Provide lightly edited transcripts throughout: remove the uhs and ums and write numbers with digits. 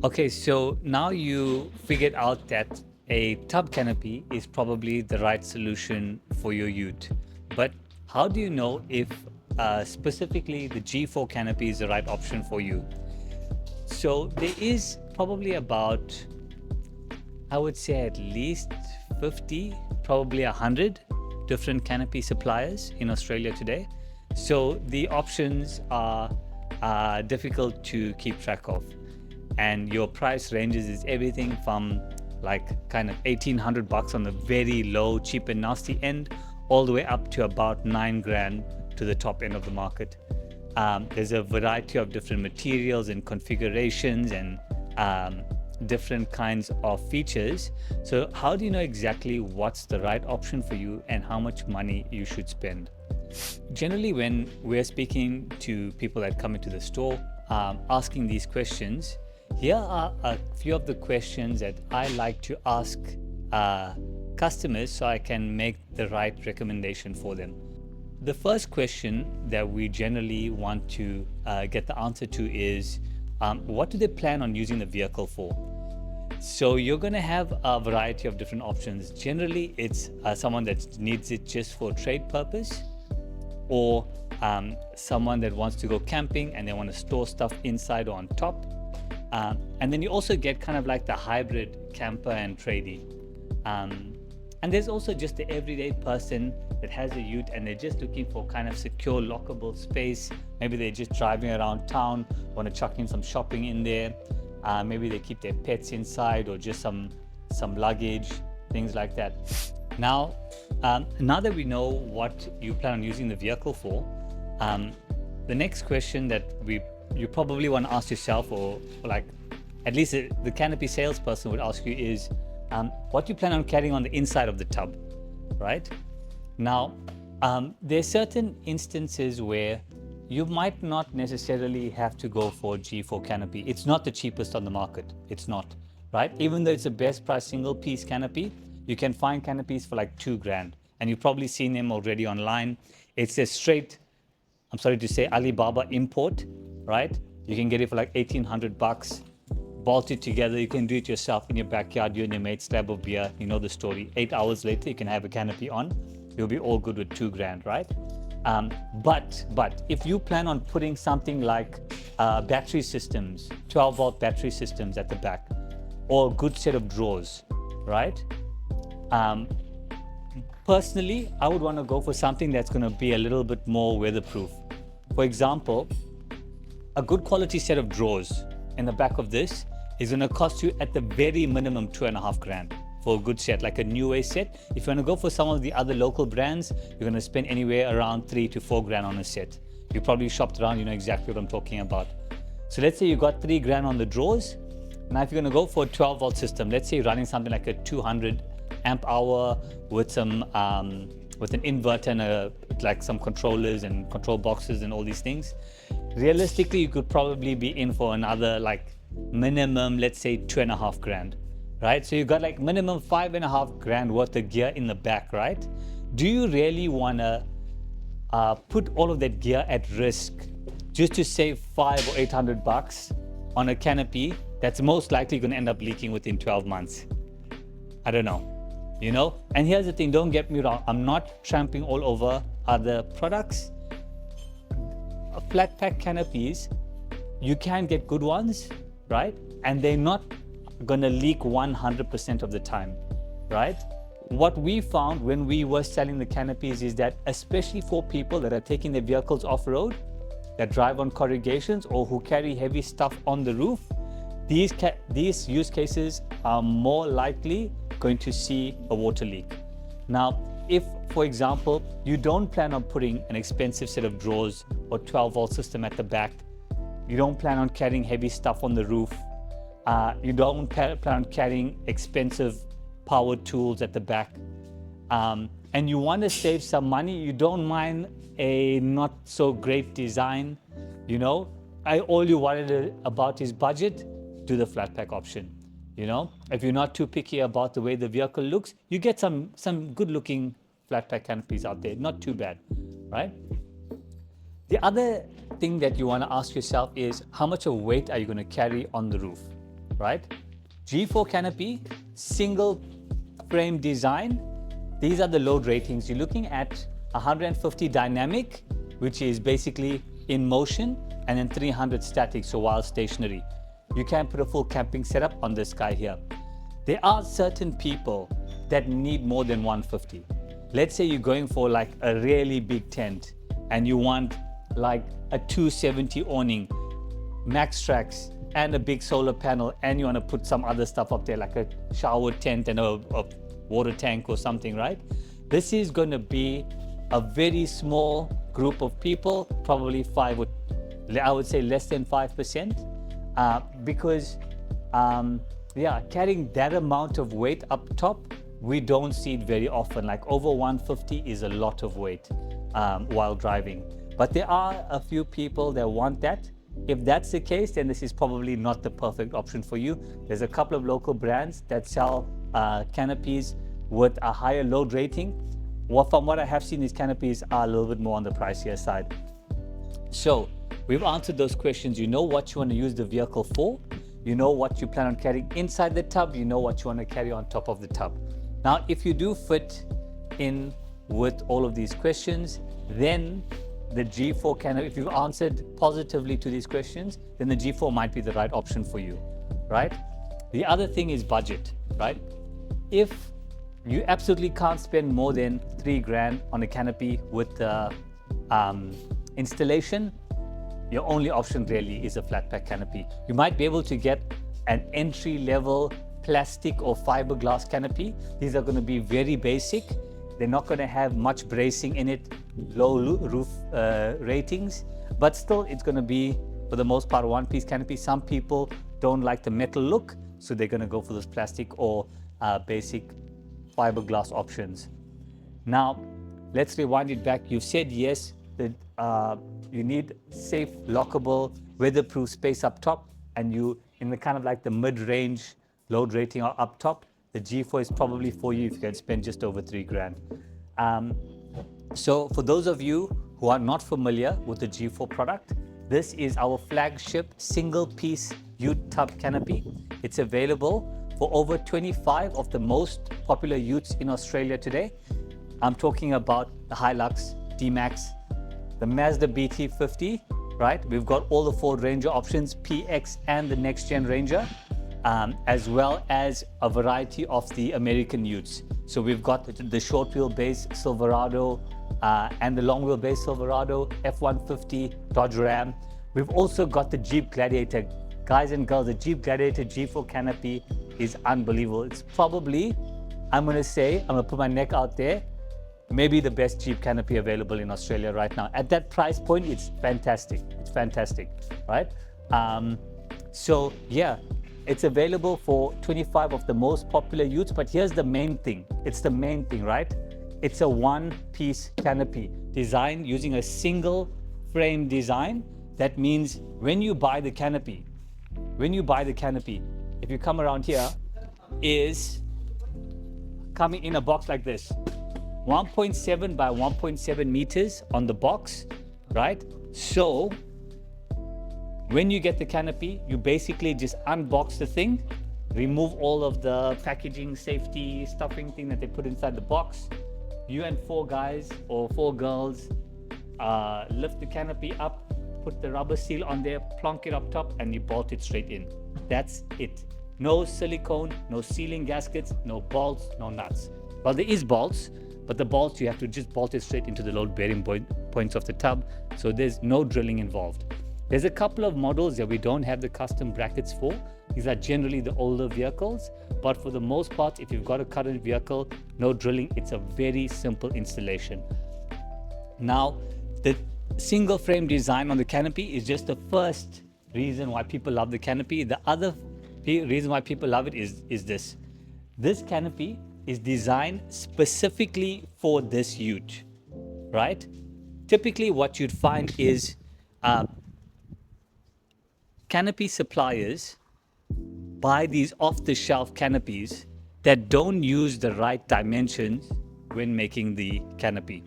Okay, so now you figured out that a tub canopy is probably the right solution for your ute. But how do you know if specifically the G4 canopy is the right option for you? So there is probably about, I would say at least 50, probably 100 different canopy suppliers in Australia today. So the options are difficult to keep track of. And your price ranges is everything from like kind of 1800 bucks on the very low, cheap and nasty end, all the way up to about 9 grand to the top end of the market. There's a variety of different materials and configurations and different kinds of features. So how do you know exactly what's the right option for you and how much money you should spend? Generally, when we're speaking to people that come into the store, asking these questions, here are a few of the questions that I like to ask customers so I can make the right recommendation for them. The first question that we generally want to get the answer to is, what do they plan on using the vehicle for? So you're going to have a variety of different options. Generally, it's someone that needs it just for trade purpose, or someone that wants to go camping and they want to store stuff inside or on top. And then you also get kind of like the hybrid camper and tradie. And there's also just the everyday person that has a ute and they're just looking for kind of secure, lockable space. Maybe they're just driving around town, want to chuck in some shopping in there. Maybe they keep their pets inside or just some luggage, things like that. Now that we know what you plan on using the vehicle for, the next question that you probably want to ask yourself, or like at least the canopy salesperson would ask you, is what do you plan on carrying on the inside of the tub, right? Now, there's certain instances where you might not necessarily have to go for G4 canopy. It's not the cheapest on the market. It's not, right? Even though it's the best price single piece canopy, you can find canopies for like 2 grand. And you've probably seen them already online. It's a straight, I'm sorry to say, Alibaba import, right? You can get it for like 1800 bucks, bolt it together. You can do it yourself in your backyard, you and your mate, slab of beer. You know the story. 8 hours later, you can have a canopy on. You'll be all good with 2 grand, right? But if you plan on putting something like battery systems, 12 volt battery systems at the back, or a good set of drawers, right? Personally, I would want to go for something that's going to be a little bit more weatherproof. For example, a good quality set of drawers in the back of this is going to cost you at the very minimum 2.5 grand for a good set, like a new way set. If you want to go for some of the other local brands, you're going to spend anywhere around 3 to 4 grand on a set. You probably shopped around, you know exactly what I'm talking about. So let's say you got 3 grand on the drawers. Now, if you're going to go for a 12 volt system, let's say you're running something like a 200 amp hour with some with an inverter and like some controllers and control boxes and all these things, realistically you could probably be in for another like minimum, let's say 2.5 grand, right? So you got like minimum 5.5 grand worth of gear in the back, right? Do you really want to put all of that gear at risk just to save 500 or 800 bucks on a canopy that's most likely going to end up leaking within 12 months? I don't know. You know, and here's the thing, don't get me wrong, I'm not tramping all over other products. Flat pack canopies, you can get good ones, right? And they're not gonna leak 100% of the time, right? What we found when we were selling the canopies is that, especially for people that are taking their vehicles off-road, that drive on corrugations or who carry heavy stuff on the roof, these use cases are more likely going to see a water leak. Now, if, for example, you don't plan on putting an expensive set of drawers or 12 volt system at the back, you don't plan on carrying heavy stuff on the roof, you don't plan on carrying expensive power tools at the back, and you want to save some money, you don't mind a not so great design, you know, all you worried about is budget, do the flat pack option. You know, if you're not too picky about the way the vehicle looks, you get some good looking flat pack canopies out there, not too bad, right? The other thing that you want to ask yourself is, how much of weight are you going to carry on the roof? right? G4 Canopy, single frame design. These are the load ratings. You're looking at 150 dynamic, which is basically in motion, and then 300 static, so while stationary. You can put a full camping setup on this guy here. There are certain people that need more than 150. Let's say you're going for like a really big tent and you want like a 270 awning, max tracks, and a big solar panel, and you want to put some other stuff up there like a shower tent and a water tank or something, right? This is going to be a very small group of people, probably I would say less than 5%, because carrying that amount of weight up top, we don't see it very often. Like over 150 is a lot of weight while driving. But there are a few people that want that. If that's the case, then this is probably not the perfect option for you. There's a couple of local brands that sell canopies with a higher load rating. Well, from what I have seen, these canopies are a little bit more on the pricier side. So we've answered those questions. You know what you want to use the vehicle for. You know what you plan on carrying inside the tub. You know what you want to carry on top of the tub. Now, if you do fit in with all of these questions, then the G4 Canopy, if you've answered positively to these questions, then the G4 might be the right option for you, right? The other thing is budget, right? If you absolutely can't spend more than 3 grand on a canopy with the installation, your only option really is a flat pack canopy. You might be able to get an entry level plastic or fiberglass canopy. These are going to be very basic. They're not going to have much bracing in it, low roof ratings, but still it's going to be, for the most part, a one-piece canopy. Some people don't like the metal look, so they're going to go for this plastic or basic fiberglass options. Now, let's rewind it back. You said yes, that you need safe, lockable, weatherproof space up top, and you in the kind of like the mid-range load rating up top. The G4 is probably for you if you can spend just over 3 grand. So for those of you who are not familiar with the G4 product, this is our flagship single piece ute tub canopy. It's available for over 25 of the most popular utes in Australia today. I'm talking about the Hilux D-Max, the Mazda BT50, right? We've got all the Ford Ranger options, PX and the next gen Ranger. As well as a variety of the American utes. So we've got the short wheelbase Silverado and the long wheelbase Silverado, F-150, Dodge Ram. We've also got the Jeep Gladiator. Guys and girls, the Jeep Gladiator G4 canopy is unbelievable. It's probably, I'm going to put my neck out there, maybe the best Jeep canopy available in Australia right now. At that price point, it's fantastic. It's fantastic, right? So yeah. It's available for 25 of the most popular utes, but here's the main thing. It's the main thing, right? It's a one-piece canopy designed using a single frame design. That means when you buy the canopy, if you come around here, is coming in a box like this. 1.7 by 1.7 meters on the box, right? So when you get the canopy, you basically just unbox the thing, remove all of the packaging, safety, stuffing thing that they put inside the box. You and 4 guys or 4 girls lift the canopy up, put the rubber seal on there, plonk it up top, and you bolt it straight in. That's it. No silicone, no sealing gaskets, no bolts, no nuts. Well, there is bolts, but the bolts you have to just bolt it straight into the load bearing points of the tub. So there's no drilling involved. There's a couple of models that we don't have the custom brackets for. These are generally the older vehicles, but for the most part, if you've got a current vehicle, no drilling, it's a very simple installation. Now, the single frame design on the canopy is just the first reason why people love the canopy. The other reason why people love it is this. This canopy is designed specifically for this ute, right? Typically what you'd find is canopy suppliers buy these off-the-shelf canopies that don't use the right dimensions when making the canopy.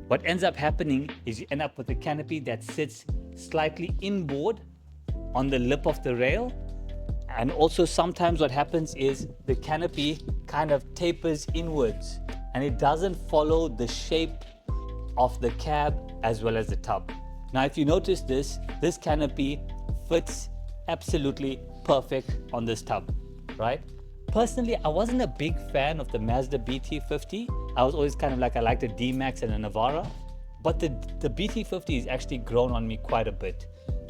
What ends up happening is you end up with a canopy that sits slightly inboard on the lip of the rail, And also sometimes what happens is the canopy kind of tapers inwards and it doesn't follow the shape of the cab as well as the tub. Now, if you notice this canopy fits absolutely perfect on this tub, right? Personally, I wasn't a big fan of the Mazda BT50. I was always kind of like, I liked the D-Max and the Navara, but the BT50 has actually grown on me quite a bit.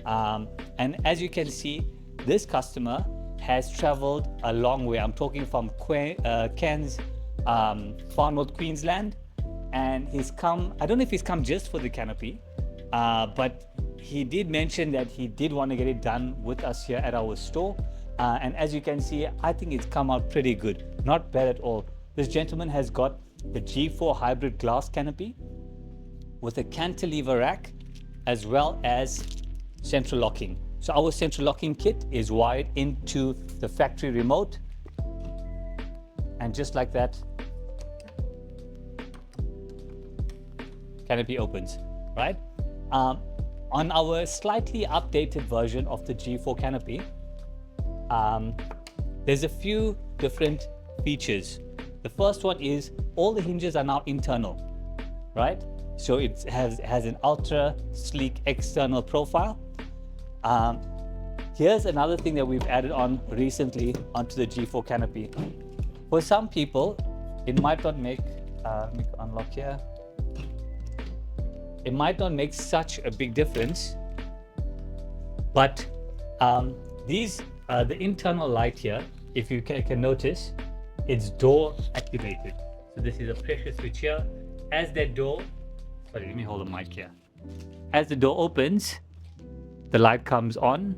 And as you can see, this customer has traveled a long way. I'm talking from Cairns, far north Queensland, and he's come, I don't know if he's come just for the canopy, but he did mention that he did want to get it done with us here at our store. And as you can see, I think it's come out pretty good. Not bad at all. This gentleman has got the G4 hybrid glass canopy with a cantilever rack as well as central locking. So our central locking kit is wired into the factory remote. And just like that, canopy opens, right? On our slightly updated version of the G4 canopy, there's a few different features. The first one is all the hinges are now internal, right? So it has an ultra sleek external profile. Here's another thing that we've added on recently onto the G4 canopy. For some people, it might not make, let me unlock here. It might not make such a big difference, but the internal light here, if you can notice, it's door activated. So this is a pressure switch here. As that door, sorry, let me hold the mic here. As the door opens, the light comes on.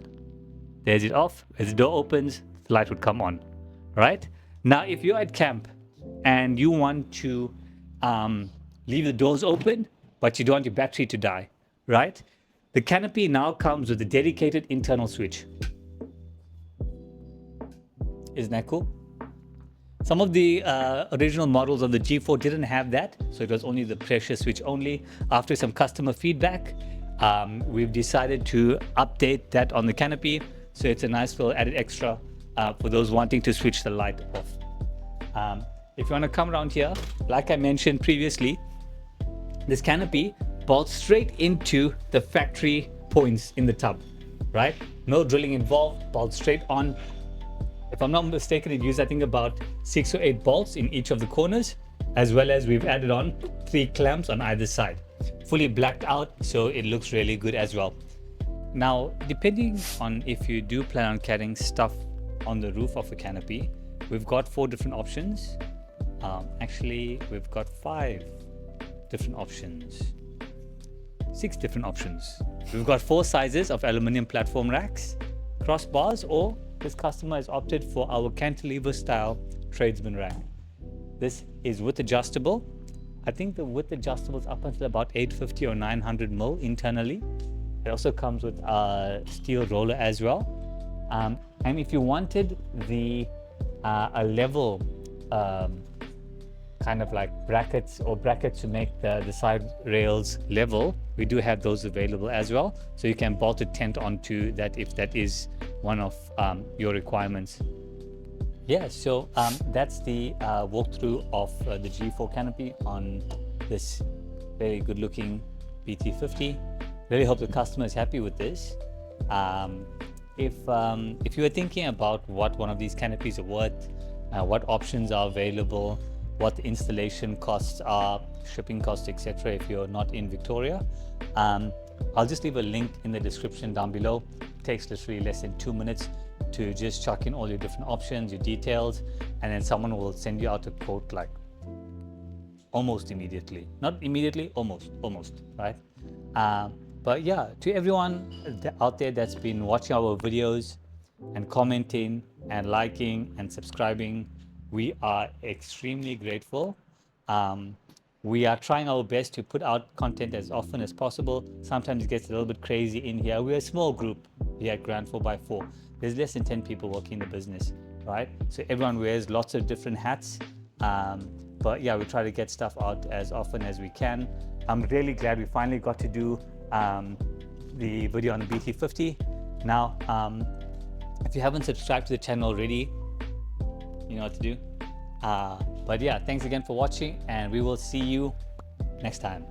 There's it off. As the door opens, the light would come on, right? Now, if you're at camp and you want to leave the doors open, but you don't want your battery to die, right? The canopy now comes with a dedicated internal switch. Isn't that cool? Some of the original models of the G4 didn't have that, so it was only the pressure switch only. After some customer feedback, we've decided to update that on the canopy, so it's a nice little added extra for those wanting to switch the light off. If you want to come around here, like I mentioned previously, this canopy bolts straight into the factory points in the tub, right? No drilling involved, bolts straight on. If I'm not mistaken, it used, I think, about 6 or 8 bolts in each of the corners, as well as we've added on 3 clamps on either side. Fully blacked out, so it looks really good as well. Now, depending on if you do plan on carrying stuff on the roof of a canopy, we've got 4 different options. Actually, we've got 5 different options. 6 different options. We've got 4 sizes of aluminium platform racks, crossbars, or this customer has opted for our cantilever style tradesman rack. This is width adjustable. I think the width adjustable is up until about 850 or 900 mil internally. It also comes with a steel roller as well. And if you wanted a level kind of like brackets to make the side rails level, we do have those available as well. So you can bolt a tent onto that if that is one of your requirements. Yeah, so that's the walkthrough of the G4 canopy on this very good looking BT50. Really hope the customer is happy with this. If you were thinking about what one of these canopies are worth, what options are available, what the installation costs are, shipping costs, etc. if you're not in Victoria, I'll just leave a link in the description down below. It takes literally less than 2 minutes to just chuck in all your different options, your details, and then someone will send you out a quote like almost immediately. Not immediately, almost, right? But yeah, to everyone out there that's been watching our videos and commenting and liking and subscribing, we are extremely grateful. We are trying our best to put out content as often as possible. Sometimes it gets a little bit crazy in here. We're a small group here at Grand 4x4. There's less than 10 people working in the business, right? So everyone wears lots of different hats. But yeah, we try to get stuff out as often as we can. I'm really glad we finally got to do the video on the BT50. Now, If you haven't subscribed to the channel already, you know what to do. But yeah, thanks again for watching, and we will see you next time.